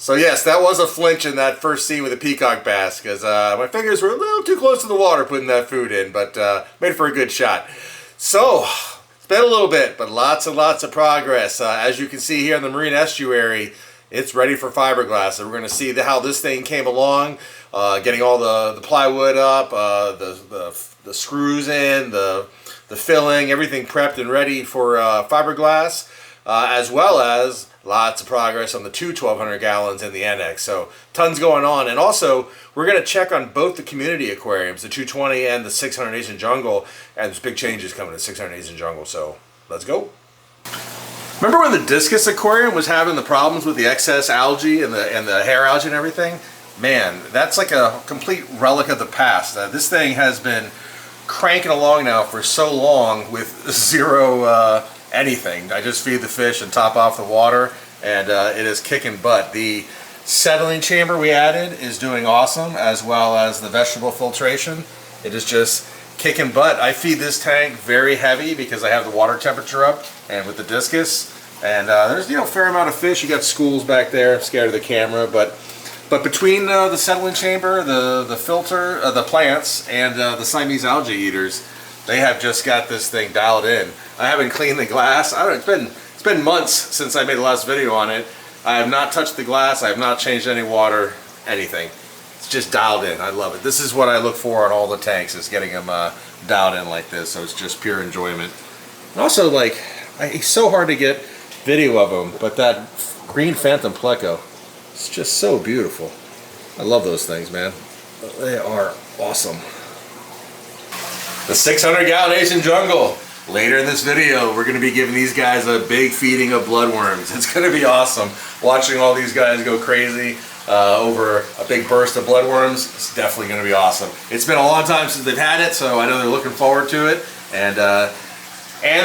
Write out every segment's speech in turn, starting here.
So yes, that was a flinch in that first scene with the peacock bass, because my fingers were a little too close to the water putting that food in, but made for a good shot. So, it's been a little bit, but lots and lots of progress. As you can see here in the marine estuary, it's ready for fiberglass. And we're going to see how this thing came along, getting all the plywood up, the screws in, the filling, everything prepped and ready for fiberglass, as well as lots of progress on the two 1,200 gallons in the annex. So tons going on. And also, we're going to check on both the community aquariums, the 220 and the 600 Asian Jungle. And there's big changes coming to 600 Asian Jungle. So let's go. Remember when the Discus Aquarium was having the problems with the excess algae and the hair algae and everything? Man, that's like a complete relic of the past. This thing has been cranking along now for so long with zero anything. I just feed the fish and top off the water, and it is kicking butt. The settling chamber we added is doing awesome, as well as the vegetable filtration. It is just kicking butt. I feed this tank very heavy because I have the water temperature up, and with the Discus, and there's a fair amount of fish. You got schools back there. I'm scared of the camera, but between the settling chamber, the filter, the plants, and the Siamese algae eaters, they have just got this thing dialed in. I haven't cleaned the glass. It's been months since I made the last video on it. I have not touched the glass. I have not changed any water, anything. It's just dialed in. I love it. This is what I look for on all the tanks, is getting them dialed in like this. So it's just pure enjoyment. And also, like, it's so hard to get video of them, but that green phantom pleco, it's just so beautiful. I love those things, man. They are awesome. The 600 gallon Asian Jungle. Later in this video, we're going to be giving these guys a big feeding of bloodworms. It's going to be awesome. Watching all these guys go crazy over a big burst of bloodworms, it's definitely going to be awesome. It's been a long time since they've had it, so I know they're looking forward to it. And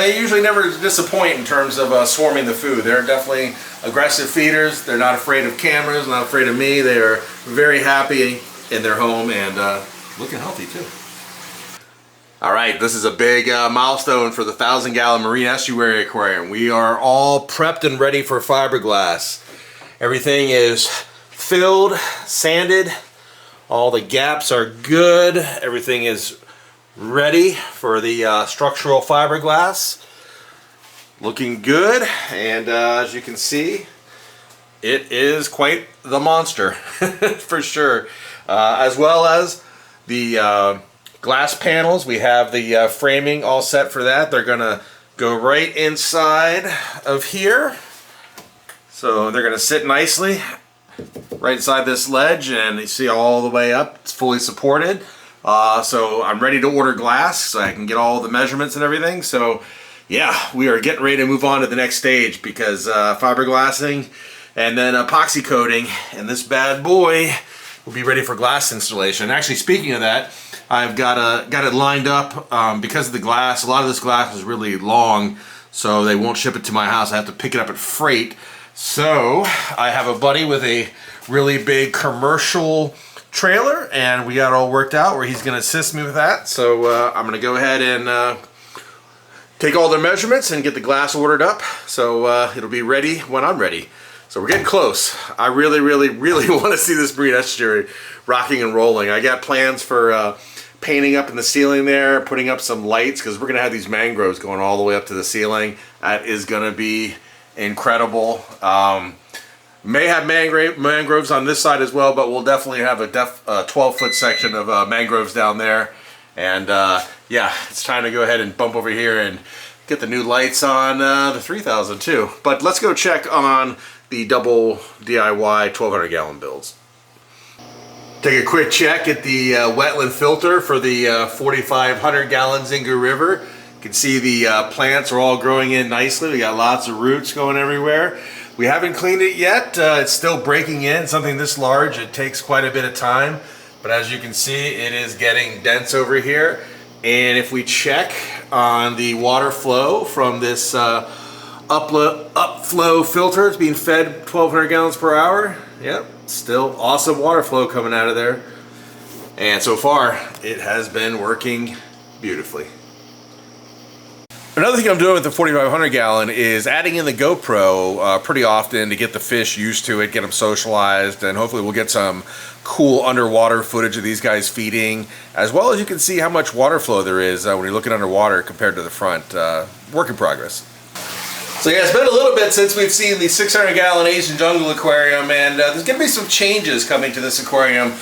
they usually never disappoint in terms of swarming the food. They're definitely aggressive feeders. They're not afraid of cameras, not afraid of me. They are very happy in their home and looking healthy too. All right, this is a big milestone for the 1,000 gallon marine estuary aquarium. We are all prepped and ready for fiberglass. Everything is filled, sanded. All the gaps are good. Everything is ready for the structural fiberglass. Looking good, and as you can see, it is quite the monster for sure. As well as the glass panels. We have the framing all set for that. They're gonna go right inside of here. So they're gonna sit nicely right inside this ledge, and you see all the way up. It's fully supported. So I'm ready to order glass so I can get all the measurements and everything. So yeah, we are getting ready to move on to the next stage, because fiberglassing and then epoxy coating, and this bad boy will be ready for glass installation. Actually, speaking of that, I've got it lined up because of the glass. A lot of this glass is really long, so they won't ship it to my house. I have to pick it up at freight. So I have a buddy with a really big commercial trailer, and we got it all worked out where he's going to assist me with that. So I'm going to go ahead and take all their measurements and get the glass ordered up. So it'll be ready when I'm ready. So we're getting close. I really, really, really want to see this marine estuary rocking and rolling. I got plans for painting up in the ceiling there, putting up some lights, because we're going to have these mangroves going all the way up to the ceiling. That is going to be incredible. May have mangroves on this side as well, but we'll definitely have a 12-foot section of mangroves down there. And yeah, it's time to go ahead and bump over here and get the new lights on the 3000 too. But let's go check on the double DIY 1,200 gallon builds. Take a quick check at the wetland filter for the 4,500 gallon Xingu River. You can see the plants are all growing in nicely. We got lots of roots going everywhere. We haven't cleaned it yet. It's still breaking in. Something this large, it takes quite a bit of time. But as you can see, it is getting dense over here. And if we check on the water flow from this upflow filter, it's being fed 1,200 gallons per hour. Yep, still awesome water flow coming out of there. And so far, it has been working beautifully. Another thing I'm doing with the 4,500 gallon is adding in the GoPro pretty often to get the fish used to it, get them socialized, and hopefully we'll get some cool underwater footage of these guys feeding, as well as you can see how much water flow there is when you're looking underwater compared to the front. Work in progress. So yeah, it's been a little bit since we've seen the 600 gallon Asian Jungle Aquarium, and there's going to be some changes coming to this aquarium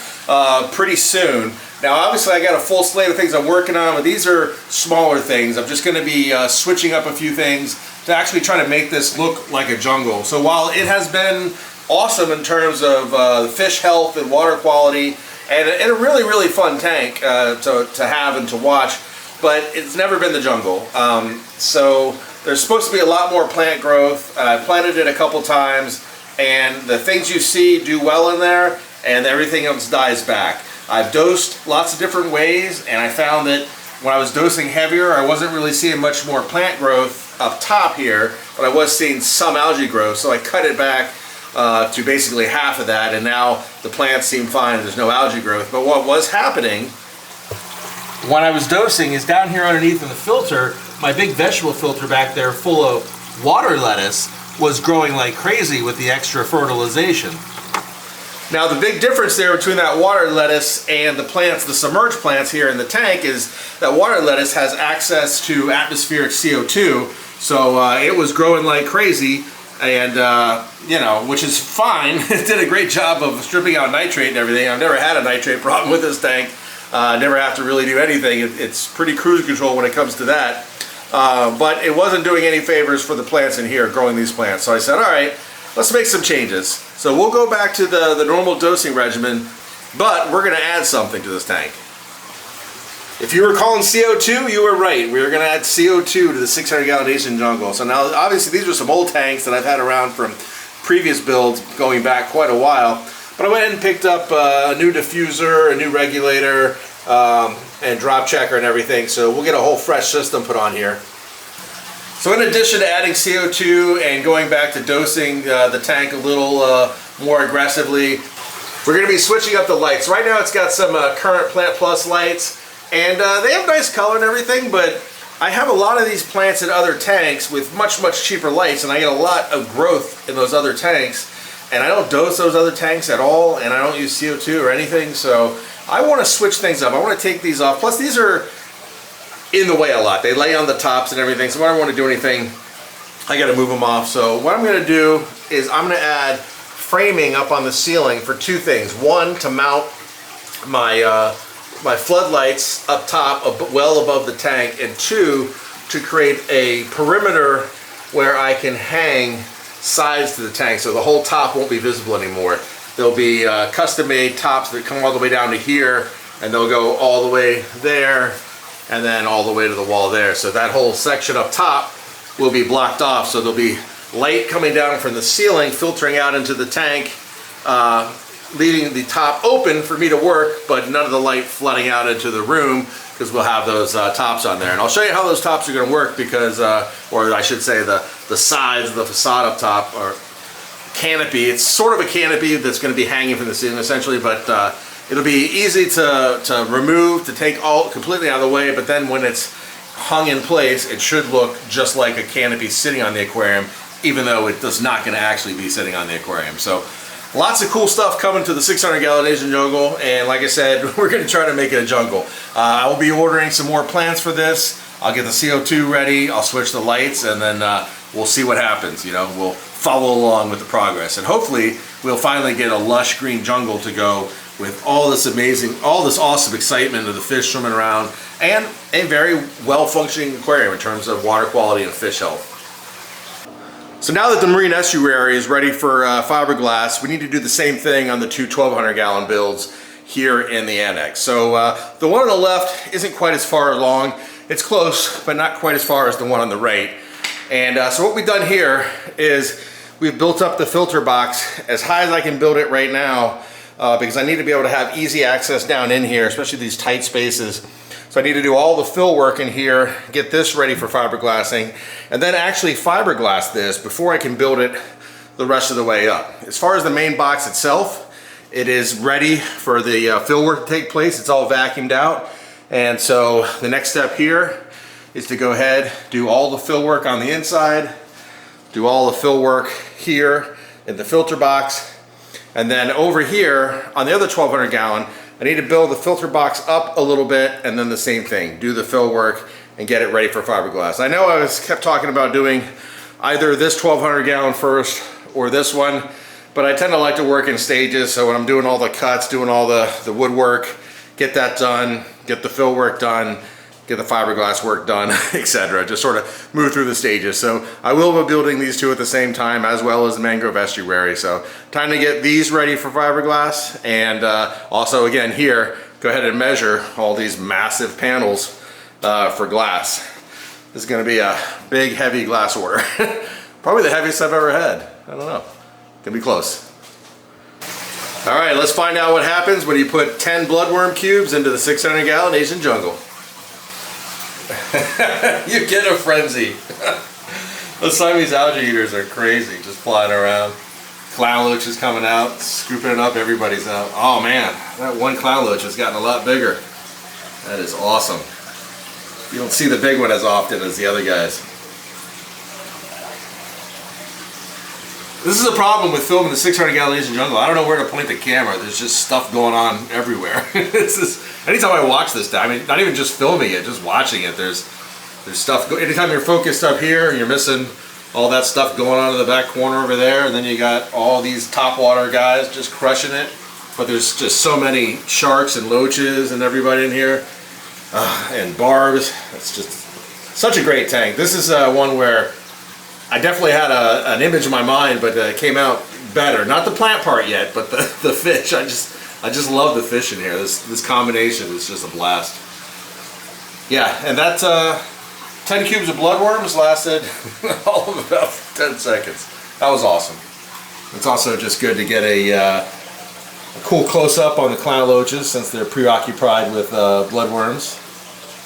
pretty soon. Now obviously I got a full slate of things I'm working on, but these are smaller things. I'm just going to be switching up a few things to actually try to make this look like a jungle. So while it has been awesome in terms of fish health and water quality, and a really, really fun tank to have and to watch, but it's never been the jungle. So there's supposed to be a lot more plant growth. I planted it a couple times, and the things you see do well in there, and everything else dies back. I've dosed lots of different ways, and I found that when I was dosing heavier, I wasn't really seeing much more plant growth up top here, but I was seeing some algae growth, so I cut it back to basically half of that, and now the plants seem fine, there's no algae growth. But what was happening when I was dosing is down here underneath in the filter, my big vegetable filter back there full of water lettuce was growing like crazy with the extra fertilization. Now the big difference there between that water lettuce and the plants, the submerged plants here in the tank, is that water lettuce has access to atmospheric CO2, so it was growing like crazy, and you know, which is fine. It did a great job of stripping out nitrate and everything. I've never had a nitrate problem with this tank. Never have to really do anything. It's pretty cruise control when it comes to that. But it wasn't doing any favors for the plants in here, growing these plants. So I said, all right, let's make some changes. So we'll go back to the normal dosing regimen, but we're going to add something to this tank. If you were calling CO2, you were right. We were going to add CO2 to the 600 gallon Asian Jungle. So now, obviously, these are some old tanks that I've had around from previous builds going back quite a while. But I went ahead and picked up a new diffuser, a new regulator, and drop checker and everything. So we'll get a whole fresh system put on here. So in addition to adding CO2 and going back to dosing the tank a little more aggressively, we're going to be switching up the lights. Right now it's got some current Plant Plus lights, and they have nice color and everything, but I have a lot of these plants in other tanks with much, much cheaper lights, and I get a lot of growth in those other tanks, and I don't dose those other tanks at all, and I don't use CO2 or anything, so I want to switch things up. I want to take these off. Plus these are in the way a lot. They lay on the tops and everything, so when I want to do anything, I got to move them off. So what I'm going to do is I'm going to add framing up on the ceiling for two things. One, to mount my my floodlights up top, well above the tank, and two, to create a perimeter where I can hang sides to the tank so the whole top won't be visible anymore. There'll be custom-made tops that come all the way down to here, and they'll go all the way there, and then all the way to the wall there. So that whole section up top will be blocked off, so there'll be light coming down from the ceiling, filtering out into the tank, leaving the top open for me to work, but none of the light flooding out into the room, because we'll have those tops on there. And I'll show you how those tops are going to work, because, or I should say the sides of the facade up top, or canopy. It's sort of a canopy that's going to be hanging from the ceiling essentially, but it'll be easy to remove, to take all completely out of the way, but then when it's hung in place, it should look just like a canopy sitting on the aquarium, even though it does not going to actually be sitting on the aquarium. So lots of cool stuff coming to the 600 gallon Asian Jungle, and like I said, we're going to try to make it a jungle. I will be ordering some more plants for this. I'll get the CO2 ready, I'll switch the lights, and then we'll see what happens. You know, we'll follow along with the progress, and hopefully we'll finally get a lush green jungle to go with all this amazing, all this awesome excitement of the fish swimming around, and a very well-functioning aquarium in terms of water quality and fish health. So now that the marine estuary is ready for fiberglass, we need to do the same thing on the two 1,200 gallon builds here in the annex. So the one on the left isn't quite as far along. It's close, but not quite as far as the one on the right. And so what we've done here is we've built up the filter box as high as I can build it right now, because I need to be able to have easy access down in here, especially these tight spaces. So I need to do all the fill work in here, get this ready for fiberglassing, and then actually fiberglass this before I can build it the rest of the way up. As far as the main box itself, it is ready for the fill work to take place. It's all vacuumed out. And so the next step here is to go ahead, do all the fill work on the inside, do all the fill work here in the filter box, and then over here on the other 1200 gallon, I need to build the filter box up a little bit, and then the same thing, do the fill work and get it ready for fiberglass. I know I kept talking about doing either this 1200 gallon first or this one, but I tend to like to work in stages. So when I'm doing all the cuts, doing all the woodwork, get that done, get the fill work done, get the fiberglass work done, etc. Just sort of move through the stages. So I will be building these two at the same time, as well as the Mangrove Estuary. So time to get these ready for fiberglass. And also again here, go ahead and measure all these massive panels for glass. This is gonna be a big, heavy glass order. Probably the heaviest I've ever had. I don't know. Gonna be close. All right, let's find out what happens when you put 10 bloodworm cubes into the 600 gallon Asian Jungle. You get a frenzy. Those Siamese algae eaters are crazy, just flying around. Clown loach is coming out, scooping it up, everybody's out. Oh man, that one clown loach has gotten a lot bigger. That is awesome. You don't see the big one as often as the other guys. This is a problem with filming the 600 gallon Asian Jungle. I don't know where to point the camera. There's just stuff going on everywhere. Anytime I watch this, I mean, not even just filming it, just watching it, there's stuff. Anytime you're focused up here, you're missing all that stuff going on in the back corner over there, and then you got all these topwater guys just crushing it. But there's just so many sharks and loaches and everybody in here, and barbs. It's just such a great tank. This is one where I definitely had an image in my mind, but it came out better. Not the plant part yet, but the fish. I just love the fish in here. This combination is just a blast. Yeah, and that 10 cubes of bloodworms lasted all of about 10 seconds. That was awesome. It's also just good to get a cool close-up on the clown loaches since they're preoccupied with bloodworms.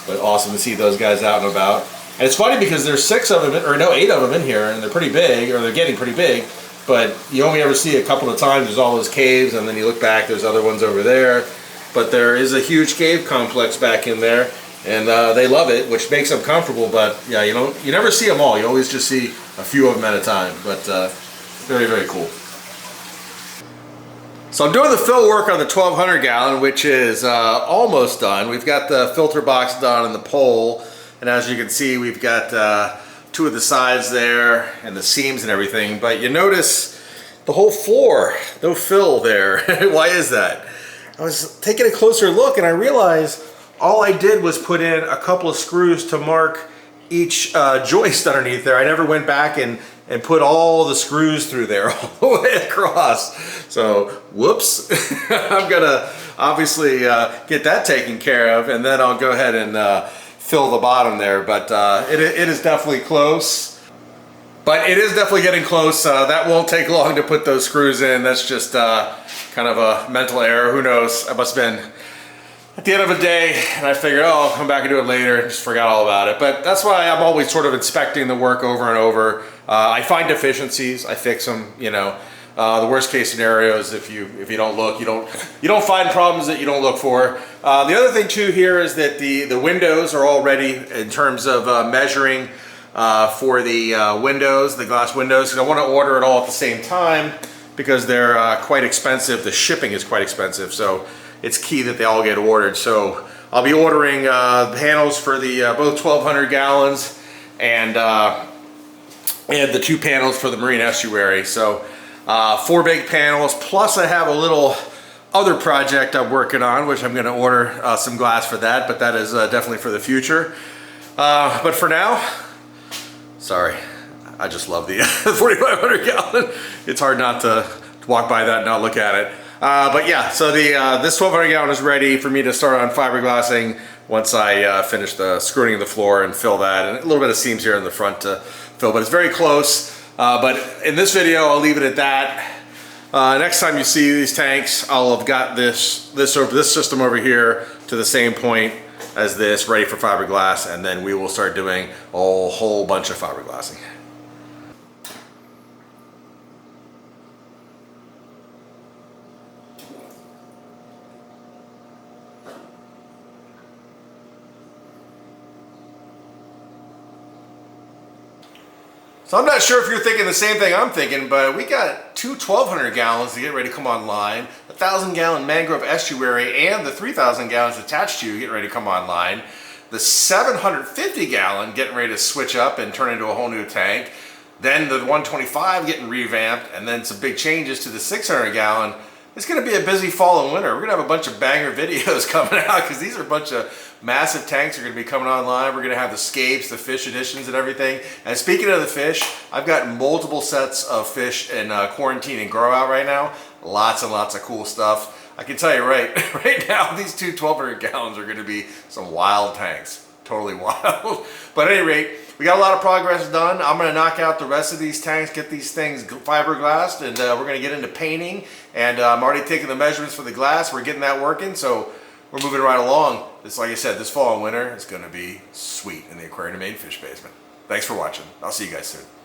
But awesome to see those guys out and about. And it's funny because there's 6 of them, or no, 8 of them in here, and they're pretty big, or they're getting pretty big, but you only ever see a couple of times. There's all those caves, and then you look back, there's other ones over there. But there is a huge cave complex back in there, and they love it, which makes them comfortable. But yeah, you never see them all. You always just see a few of them at a time. But very, very cool. So I'm doing the fill work on the 1200 gallon, which is almost done. We've got the filter box done and the pole. And as you can see, we've got 2 of the sides there and the seams and everything. But you notice the whole floor, no fill there. Why is that? I was taking a closer look and I realized all I did was put in a couple of screws to mark each joist underneath there. I never went back and put all the screws through there all the way across. So, whoops. I'm gonna obviously get that taken care of, and then I'll go ahead and fill the bottom there. But it is definitely close. But it is definitely getting close. That won't take long to put those screws in. That's just kind of a mental error. Who knows? I must have been at the end of the day, and I figured, oh, I'll come back and do it later. Just forgot all about it. But that's why I'm always sort of inspecting the work over and over. I find deficiencies, I fix them. You know, the worst case scenario is if you don't look, you don't find problems that you don't look for. The other thing too here is that the windows are all ready in terms of measuring for the windows, the glass windows. Because I want to order it all at the same time because they're quite expensive. The shipping is quite expensive, so it's key that they all get ordered. So I'll be ordering panels for the both 1200 gallons and the 2 panels for the marine estuary. So 4 big panels, plus I have a little other project I'm working on, which I'm going to order some glass for that, but that is definitely for the future. But for now, sorry, I just love the 4,500 gallon. It's hard not to walk by that and not look at it. But yeah, so this 1200 gallon is ready for me to start on fiberglassing once I finish the screwing of the floor and fill that, and a little bit of seams here in the front to fill, but it's very close. But in this video, I'll leave it at that. Next time you see these tanks, I'll have got this system over here to the same point as this, ready for fiberglass, and then we will start doing a whole bunch of fiberglassing. So I'm not sure if you're thinking the same thing I'm thinking, but we got two 1,200 gallons to get ready to come online, a 1,000-gallon Mangrove Estuary, and the 3,000 gallons attached to getting ready to come online. The 750-gallon getting ready to switch up and turn into a whole new tank. Then the 125 getting revamped, and then some big changes to the 600-gallon. It's going to be a busy fall and winter. We're going to have a bunch of banger videos coming out because these are a bunch of massive tanks are going to be coming online. We're going to have the scapes, the fish editions and everything. And speaking of the fish, I've got multiple sets of fish in quarantine and grow out right now. Lots and lots of cool stuff. I can tell you right now, these two 1,200 gallons are going to be some wild tanks. Totally wild. But at any rate, we got a lot of progress done. I'm going to knock out the rest of these tanks, get these things fiberglassed, and we're going to get into painting. And I'm already taking the measurements for the glass. We're getting that working, so we're moving right along. This, like I said, this fall and winter is going to be sweet in the Aquarium and Main Fish Basement. Thanks for watching. I'll see you guys soon.